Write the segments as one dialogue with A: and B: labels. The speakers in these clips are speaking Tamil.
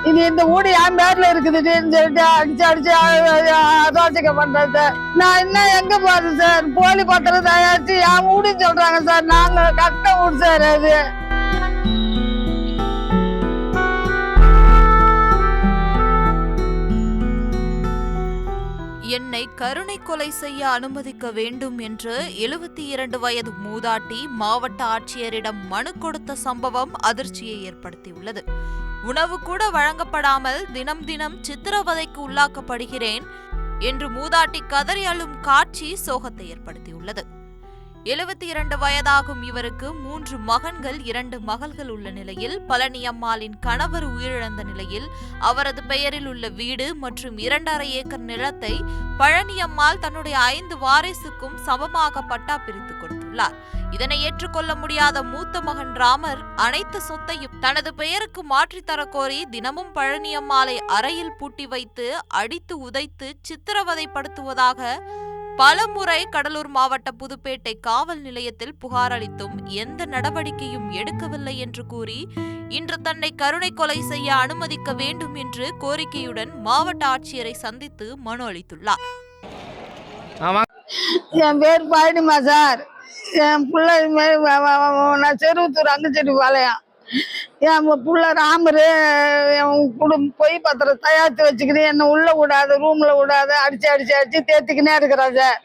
A: இது இந்த ஊடு என் பேர்ல இருக்குதுன்னு சொல்லிட்டு அடிச்சு அடிச்சு அராஜகம் பண்றேன் சார். நான் இன்னும் எங்க போறது சார்? போலி பத்திரம் தயாரிச்சு என் ஊடுன்னு சொல்றாங்க சார். நாங்க கட்ட ஊடு சார் அது.
B: என்னை கருணை கொலை செய்ய அனுமதிக்க வேண்டும் என்று 72 வயது மூதாட்டி மாவட்ட ஆட்சியரிடம் மனு கொடுத்த சம்பவம் அதிர்ச்சியை ஏற்படுத்தியுள்ளது. உணவு கூட வழங்கப்படாமல் தினம் தினம் சித்திரவதைக்கு உள்ளாக்கப்படுகிறேன் என்று மூதாட்டி கதறி அழும் காட்சி சோகத்தை ஏற்படுத்தியுள்ளது. 72 வயதாகும் இவருக்கு 3 மகன்கள் 2 மகள்கள் உள்ள நிலையில் பழனியம்மாளின் கணவர் உயிரிழந்த நிலையில் அவரது பெயரில் உள்ள வீடு மற்றும் 2.5 ஏக்கர் நிலத்தை பழனியம்மாள் தன்னுடைய 5 வாரிசுக்கும் சமமாக பட்டா பிரித்து கொடுத்துள்ளார். இதனை ஏற்றுக்கொள்ள முடியாத மூத்த மகன் ராமர் அனைத்து சொத்தையும் தனது பெயருக்கு மாற்றித்தர கோரி தினமும் பழனியம்மாளை அறையில் பூட்டி வைத்து அடித்து உதைத்து சித்திரவதைப்படுத்துவதாக பலமுறை கடலூர் மாவட்ட புதுப்பேட்டை காவல் நிலையத்தில் புகார் அளித்தும் எந்த நடவடிக்கையும் எடுக்கவில்லை என்று கூறி இன்று தன்னை கருணை கொலை செய்ய அனுமதிக்க வேண்டும் என்று கோரிக்கையுடன் மாவட்ட ஆட்சியரை சந்தித்து மனு அளித்துள்ளார்.
A: என் பேர் பழனிமா சார். என் பிள்ளை நான் செருவத்தூர் அங்கச்செடி பாளையம். என் புள்ள ராமரு பொய் பத்திரம் தயாரித்து வச்சுக்கிட்டு என்னை உள்ள விடாது, ரூம்ல விடாது, அடிச்சு அடிச்சு அடிச்சு தேத்திக்கினே இருக்கிறேன் சார்.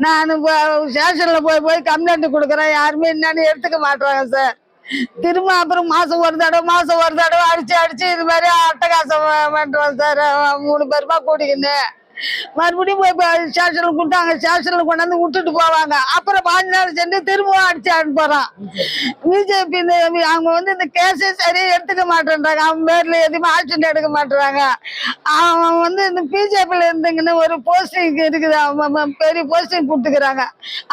A: நான் ஸ்டேஷன்ல போய் கம்ப்ளைண்ட் கொடுக்குறேன். யாருமே என்னன்னு எடுத்துக்க மாட்டாங்க சார். திரும்ப அப்புறம் மாசம் ஒரு தடவை அடிச்சு அடிச்சு இது மாதிரி அட்டகாசம் பண்றோம் சார். 3 பேருமா கூட்டிக்கின்னு மறுபடியும் போய் ஸ்டேஷன்ல கொடுத்தாங்க. ஸ்டேஷன்ல கொண்டாந்து விட்டுட்டு போவாங்க. அப்புறம் 5 நாள் சென்று திரும்பவும் அடிச்சு அனுப்புறான். பிஜேபி அவங்க இந்த கேஸே சரியா எடுத்துக்க மாட்டேன்றாங்க. அவன் பேர்ல எதுவுமே ஆக்ஷன் எடுக்க மாட்டேறாங்க. அவன் இந்த பிஜேபியில இருந்துங்கன்னு ஒரு போஸ்டிங் இருக்குது. அவன் பெரிய போஸ்டிங் கொடுத்துக்கிறாங்க.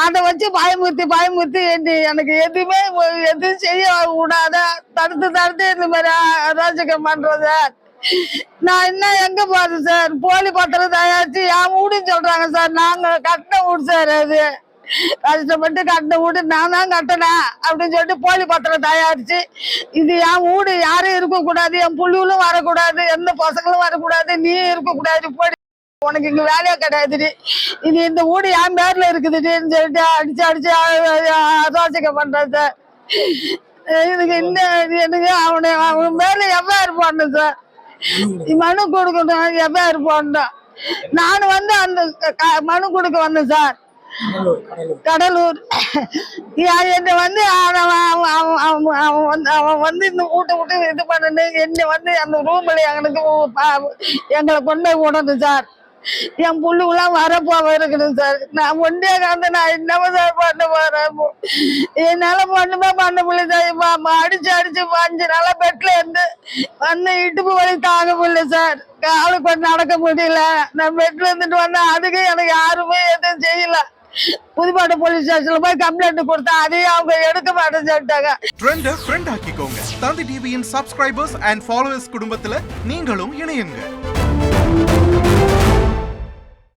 A: அதை வச்சு பயமுறுத்தி எனக்கு எதுவும் செய்ய விடாத தடுத்து இந்த மாதிரி அராஜகம் பண்றத நான் இன்னும் எங்க போறது சார்? போலி பத்திரம் தயாரிச்சு என் வீடுன்னு சொல்றாங்க சார். நாங்க கட்டின வீடு சார். அது கஷ்டப்பட்டு கட்டின வீடு நான் தான் கட்டினேன் அப்படின்னு சொல்லிட்டு போலி பத்திரம் தயாரிச்சு இது என் வீடு, யாரும் இருக்கக்கூடாது, என் புள்ளிகளும் வரக்கூடாது, எந்த பசங்களும் வரக்கூடாது, நீ இருக்கக்கூடாது, போடி, உனக்கு இங்க வேலையே கிடையாது, இது இந்த வீடு என் பேர்ல இருக்குதுன்னு சொல்லிட்டு அடிச்சு அடிச்சு அராஜகம் பண்றேன் சார். இதுக்கு எனக்கு அவன் பேர்ல எவ்வாறு போடணும் சார்? மனு கொடுக்கணும், எவ்வாறு போடணும்? நான் அந்த மனு கொடுக்க வந்தேன் சார். கடலூர் என்ன அவன் இந்த வீட்டை இது பண்ணு என்ன அந்த ரூம்ல எங்களை கொண்டு விடணும் சார். என் புள்ளுலாம் வரப்போவ இருக்கணும் சார். நான் ஒன்றே காந்து நான் என்னவோ சார் பண்ண போறேன். என்னால ஒண்ணுமே பண்ண முடியல சார். அடிச்சு 5 நாளா பெட்ல இருந்து இடுப்பு வலி தாங்க முடியல சார். காலு கொஞ்சம் நடக்க முடியல. நான் பெட்ல இருந்துட்டு வந்தேன். அதுக்கு எனக்கு யாருமே எதுவும் செய்யல. புதுப்பாடு போலீஸ் ஸ்டேஷன்ல போய் கம்ப்ளைண்ட் கொடுத்தா அதையும் அவங்க எடுக்க மாட்டேன்னு சொல்லிட்டாங்க.
C: ட்ரெண்ட் ஆக்கிக்கோங்க. தந்தி டிவியின் சப்ஸ்கிரைபர்ஸ் அண்ட் ஃபாலோவர்ஸ் குடும்பத்துல நீங்களும் இணையுங்க.